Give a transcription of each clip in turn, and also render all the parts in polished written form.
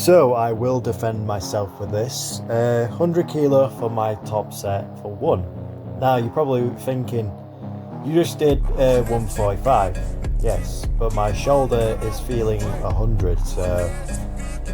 So I will defend myself with this. 100 kilo for my top set for one. Now you're probably thinking, you just did 145. Yes, but my shoulder is feeling 100. So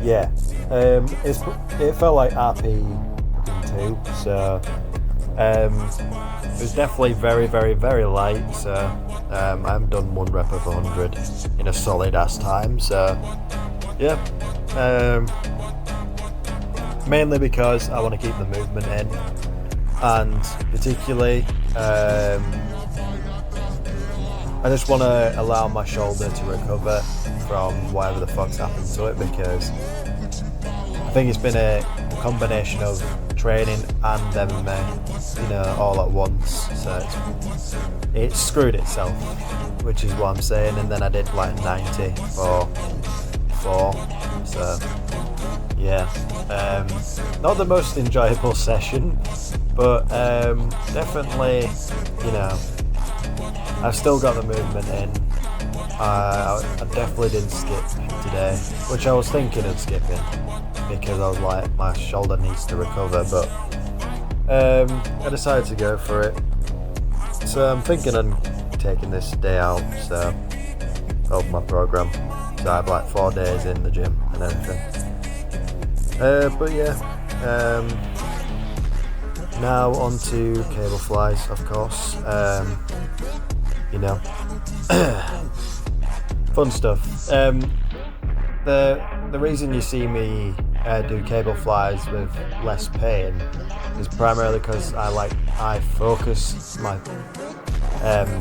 yeah, it felt like RP2. So it was definitely very, very, very light. So I haven't done one rep of 100 in a solid ass time. So yeah. Mainly because I want to keep the movement in, and particularly I just want to allow my shoulder to recover from whatever the fuck's happened to it, because I think it's been a combination of training and MMA, all at once, so it screwed itself, which is what I'm saying. And then I did like 90 for 4, so yeah, not the most enjoyable session, but definitely, I've still got the movement in. I definitely didn't skip today, which I was thinking of skipping because I was like, my shoulder needs to recover, but I decided to go for it. So I'm thinking of taking this day out, so of my program. So I have like 4 days in the gym and everything. But yeah, now on to cable flies, of course. Fun stuff. The reason you see me do cable flies with less pain is primarily because I focus my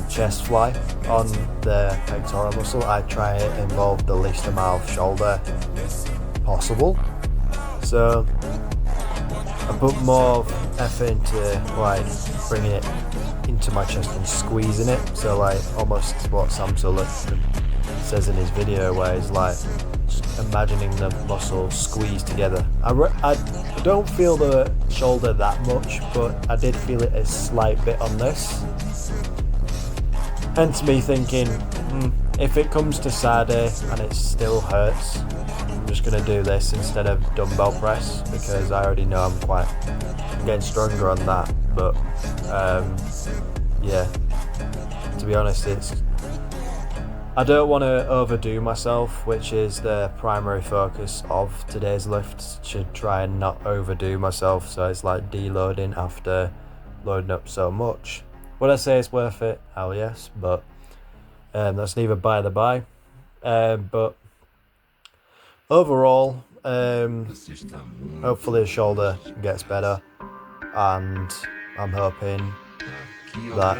chest fly on the pectoral muscle. I try to involve the least amount of shoulder possible. So I put more effort into bringing it into my chest and squeezing it. So almost what Sam Sullivan says in his video, where he's just imagining the muscles squeezed together. I don't feel the shoulder that much, but I did feel it a slight bit on this. Hence me thinking, if it comes to Saturday and it still hurts, I'm just going to do this instead of dumbbell press, because I already know I'm getting stronger on that. But yeah, to be honest, I don't want to overdo myself, which is the primary focus of today's lift. Should try and not overdo myself, so it's like deloading after loading up so much. Would I say it's worth it? Hell yes, but that's neither by the by. But overall, hopefully the shoulder gets better, and I'm hoping that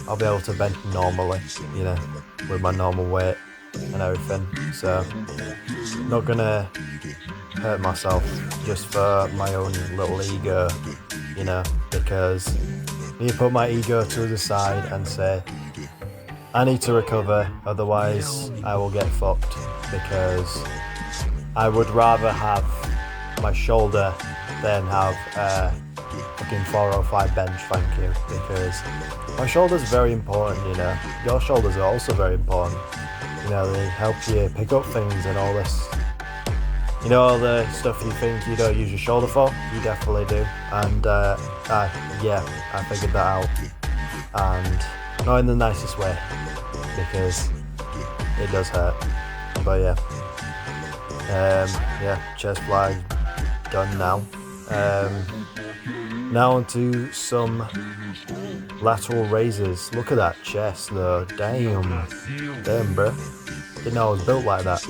I'll be able to bend normally, with my normal weight and everything. So not gonna hurt myself just for my own little ego, because I need to put my ego to the side and say I need to recover, otherwise I will get fucked, because I would rather have my shoulder than have fucking 405 bench, thank you, because my shoulder's very important, your shoulders are also very important, they help you pick up things and all this, all the stuff you think you don't use your shoulder for, you definitely do. And I figured that out, and not in the nicest way, because it does hurt. But chest fly done now. Now onto some lateral raises. Look at that chest though, damn bro, didn't know I was built like that.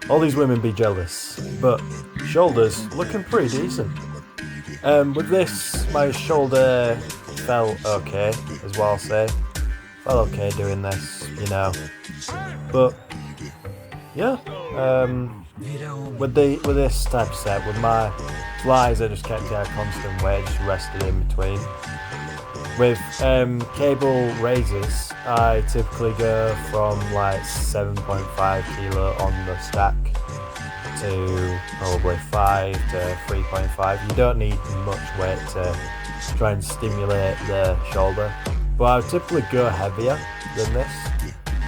All these women be jealous, but shoulders looking pretty decent. With this, my shoulder felt okay, as well, I'll say. Felt okay doing this, but yeah, with this type of set, with my flies, I just kept it at a constant weight, just rested in between. With cable raises, I typically go from 7.5 kilo on the stack to probably 5 to 3.5. You don't need much weight to try and stimulate the shoulder, but I would typically go heavier than this,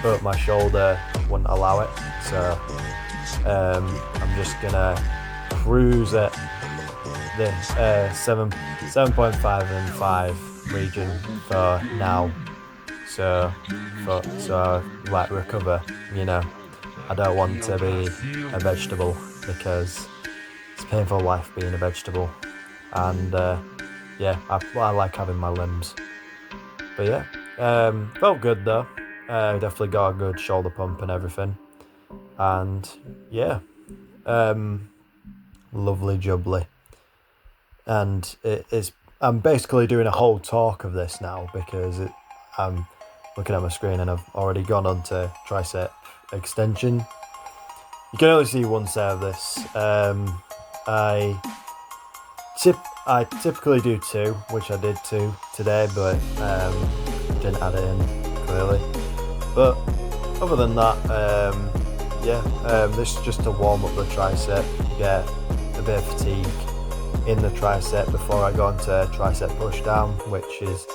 but my shoulder wouldn't allow it, so I'm just gonna cruise at the 7.5 and 5 region for now. So like recover, you know. I don't want to be a vegetable because it's a painful life being a vegetable, and yeah, I like having my limbs. But yeah, felt good though. Definitely got a good shoulder pump and everything, and yeah, lovely jubbly. And I'm basically doing a whole talk of this now because I'm looking at my screen and I've already gone on to tricep extension. You can only see one set of this. I typically do 2, which I did 2 today, but didn't add it in clearly. But other than that, this is just to warm up the tricep, get a bit of fatigue in the tricep before I go into tricep push down, which is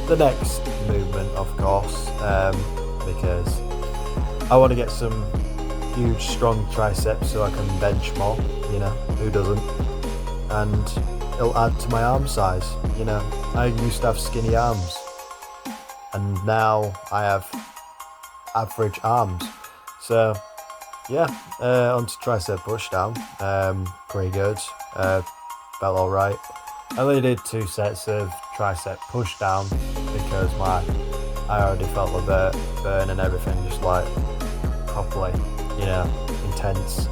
the next movement, of course, because I want to get some huge strong triceps so I can bench more, you know, who doesn't? And it'll add to my arm size, you know. I used to have skinny arms and now I have average arms. So yeah, onto tricep push down. Pretty good. Felt alright. I only did 2 sets of tricep push down because I already felt the burn and everything just like properly, you know, intense.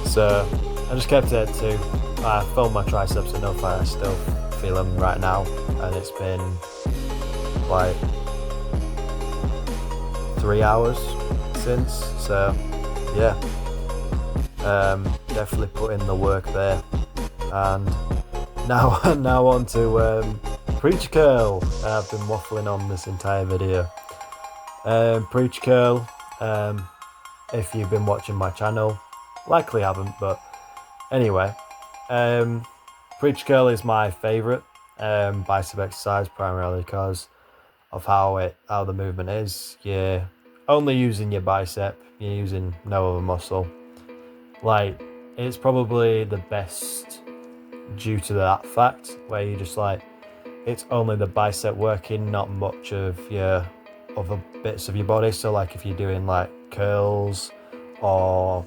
So I just kept it at 2. I felt my triceps enough, I still feel them right now, and it's been like 3 hours since, so yeah, definitely put in the work there. And now on to preacher curl. I've been waffling on this entire video. Preacher curl, if you've been watching my channel, likely haven't, but anyway, preacher curl is my favourite bicep exercise, primarily because of how the movement is. You're only using your bicep, you're using no other muscle. Like, it's probably the best due to that fact, where you just like, it's only the bicep working, not much of your other bits of your body. So like if you're doing like curls or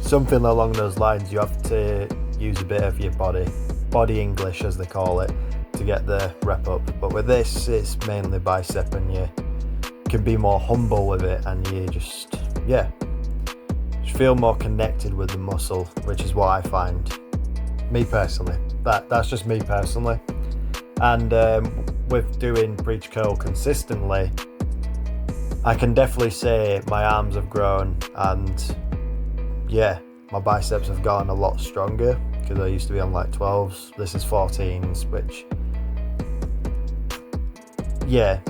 something along those lines, you have to use a bit of your body English as they call it, to get the rep up. But with this, it's mainly bicep, and you can be more humble with it, and you just feel more connected with the muscle, which is what I find, me personally. That's just me personally. And with doing preacher curl consistently, I can definitely say my arms have grown, and yeah, my biceps have gotten a lot stronger, because I used to be on like 12s. This is 14s, which yeah,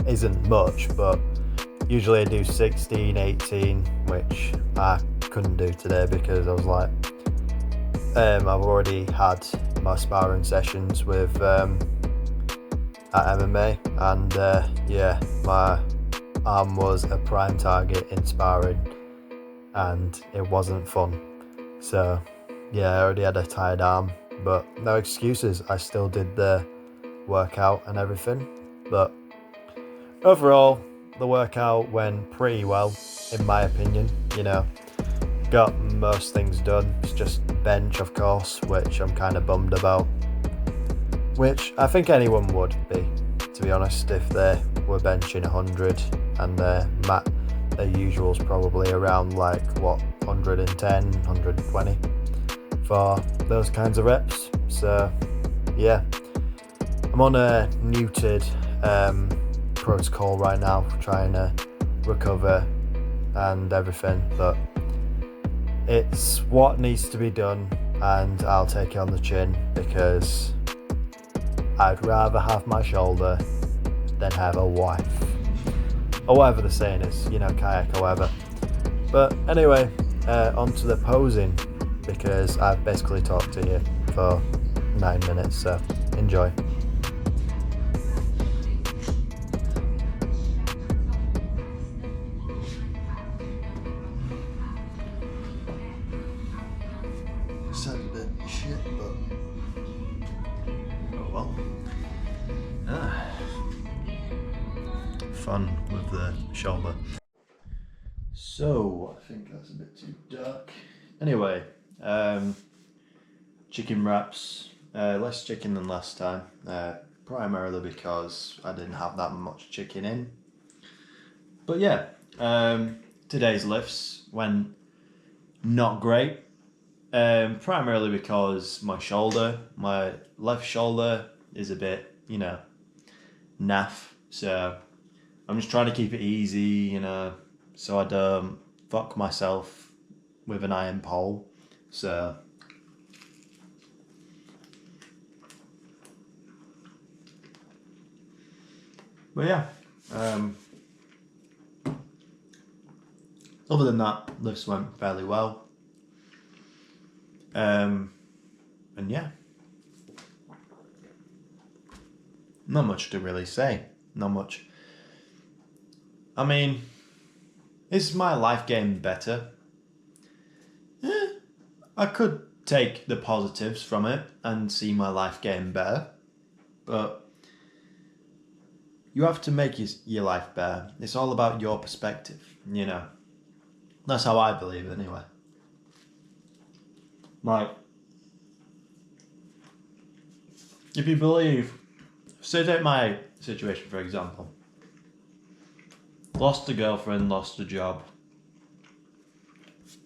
isn't much, but usually I do 16, 18, which I couldn't do today because I was like, I've already had my sparring sessions with at MMA, and yeah, my arm was a prime target in sparring, and it wasn't fun. So yeah, I already had a tired arm, but no excuses. I still did the workout and everything, but overall the workout went pretty well, in my opinion. You know, got most things done. It's just bench, of course, which I'm kind of bummed about, which I think anyone would be, to be honest, if they were benching 100 and their usual's probably around like what, 110, 120 for those kinds of reps. So yeah, I'm on a neutered protocol right now, trying to recover and everything, but it's what needs to be done, and I'll take it on the chin, because I'd rather have my shoulder than have a wife, or whatever the saying is, you know, kayak or whatever. But anyway, onto the posing, because I've basically talked to you for 9 minutes, so enjoy. sounds a bit shit, but oh well. Fun with the shoulder. So I think that's a bit too dark. Anyway, chicken wraps. Less chicken than last time. Primarily because I didn't have that much chicken in. But yeah, today's lifts went not great. Primarily because my left shoulder is a bit, naff. So I'm just trying to keep it easy, so I don't fuck myself with an iron pole. So but yeah, other than that, lifts went fairly well. And yeah, not much to really say. Not much. I mean, is my life getting better? I could take the positives from it and see my life getting better, but you have to make your life better. It's all about your perspective, That's how I believe anyway. Like, if you believe, say take my situation for example. Lost a girlfriend, lost a job.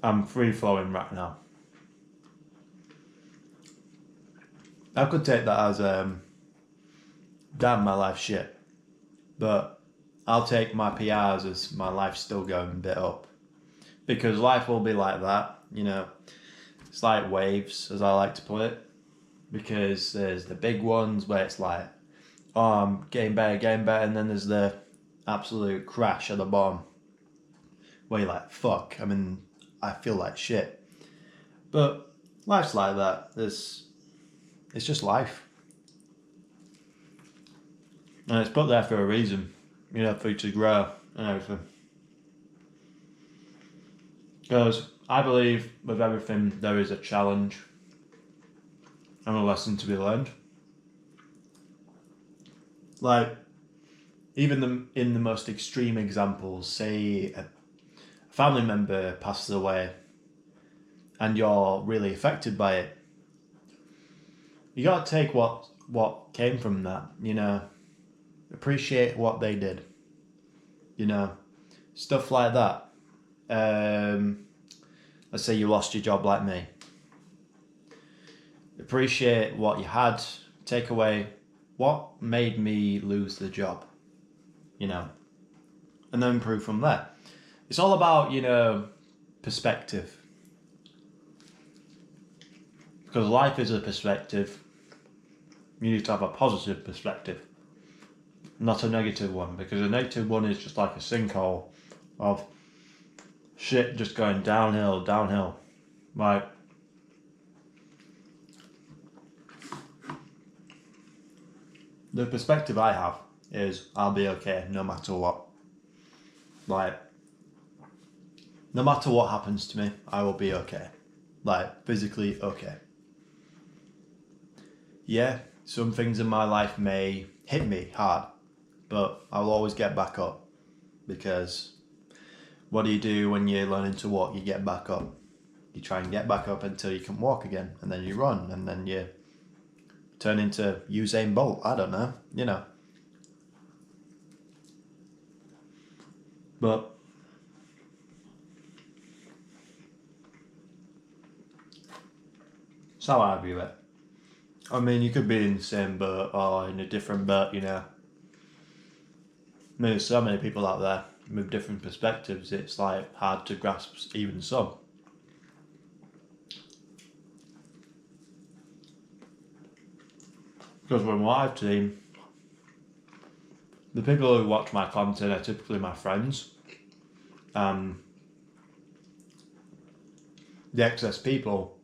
I'm free flowing right now. I could take that as damn, my life's shit. But I'll take my PRs as my life's still going a bit up. Because life will be like that, It's like waves, as I like to put it. Because there's the big ones where it's like, oh, I'm getting better, and then there's the absolute crash at the bottom where you're like, fuck, I feel like shit. But life's like that. It's just life. And it's put there for a reason, for you to grow and everything. Because I believe with everything there is a challenge and a lesson to be learned. Like, even in the most extreme examples, say a family member passes away and you're really affected by it, you gotta take what came from that, appreciate what they did, stuff like that. Let's say you lost your job like me. Appreciate what you had, take away what made me lose the job, and then improve from there. It's all about, perspective. Because life is a perspective. You need to have a positive perspective, not a negative one, because a negative one is just like a sinkhole of shit just going downhill. Like, the perspective I have is I'll be okay no matter what. Like, no matter what happens to me, I will be okay. Like, physically okay. Yeah, some things in my life may hit me hard, but I'll always get back up. Because what do you do when you're learning to walk? You get back up. You try and get back up until you can walk again, and then you run, and then you turn into Usain Bolt. I don't know, But that's how I view it. You could be in the same boat or in a different boat, There's so many people out there with different perspectives, it's like hard to grasp even some. Because with my live team, the people who watch my content are typically my friends. The excess people,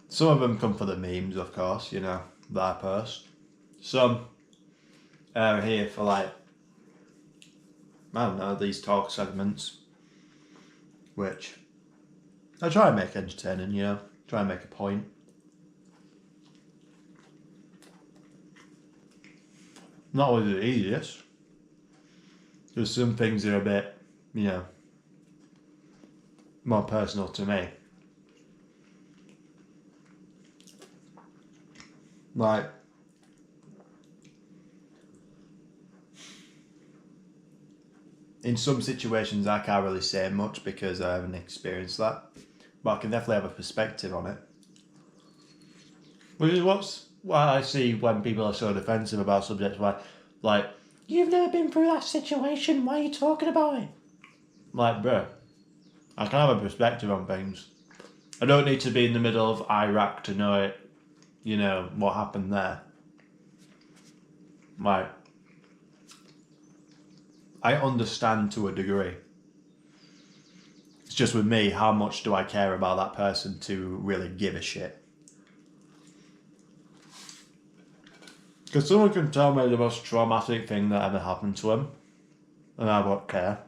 some of them come for the memes, of course, that I post. Some are here for I don't know, these talk segments, which I try and make it entertaining, you know, try and make a point. Not always the easiest. There's some things that are a bit, you know, more personal to me. Like, in some situations I can't really say much because I haven't experienced that. But I can definitely have a perspective on it. Which is what I see when people are so defensive about subjects like, you've never been through that situation, why are you talking about it? Like, bro, I can have a perspective on things. I don't need to be in the middle of Iraq to know it, you know, what happened there. Like, I understand to a degree. It's just with me, how much do I care about that person to really give a shit? Because someone can tell me the most traumatic thing that ever happened to them, and I won't care.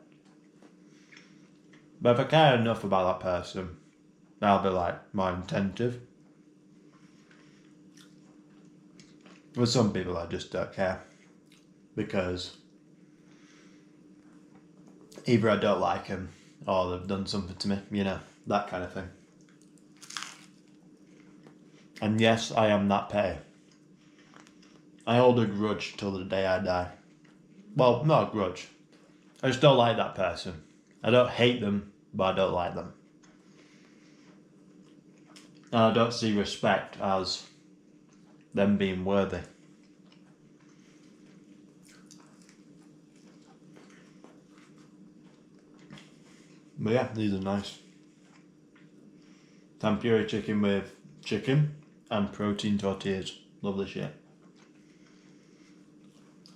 But if I care enough about that person, I'll be like more attentive. With some people, I just don't care. Because either I don't like them or they've done something to me, you know, that kind of thing. And yes, I am that petty. I hold a grudge till the day I die. Well, not a grudge. I just don't like that person. I don't hate them, but I don't like them. And I don't see respect as them being worthy. But yeah, these are nice. Tempura chicken with chicken and protein tortillas. Lovely shit.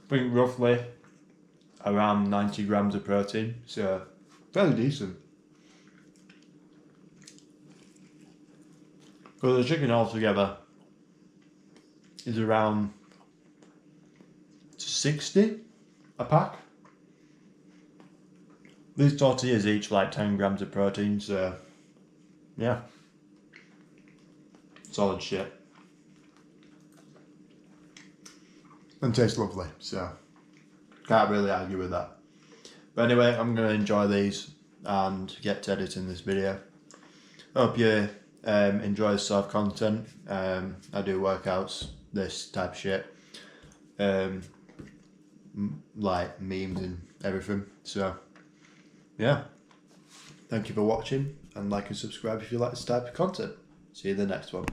I think roughly around 90 grams of protein, so fairly decent. Because the chicken altogether is around 60 a pack. These tortillas each like 10 grams of protein, so yeah, solid shit. And tastes lovely, so can't really argue with that. But anyway, I'm going to enjoy these and get to editing this video. Hope you enjoy this sort of content. I do workouts, this type of shit, like memes and everything, so yeah. Thank you for watching, and like and subscribe if you like this type of content. See you in the next one.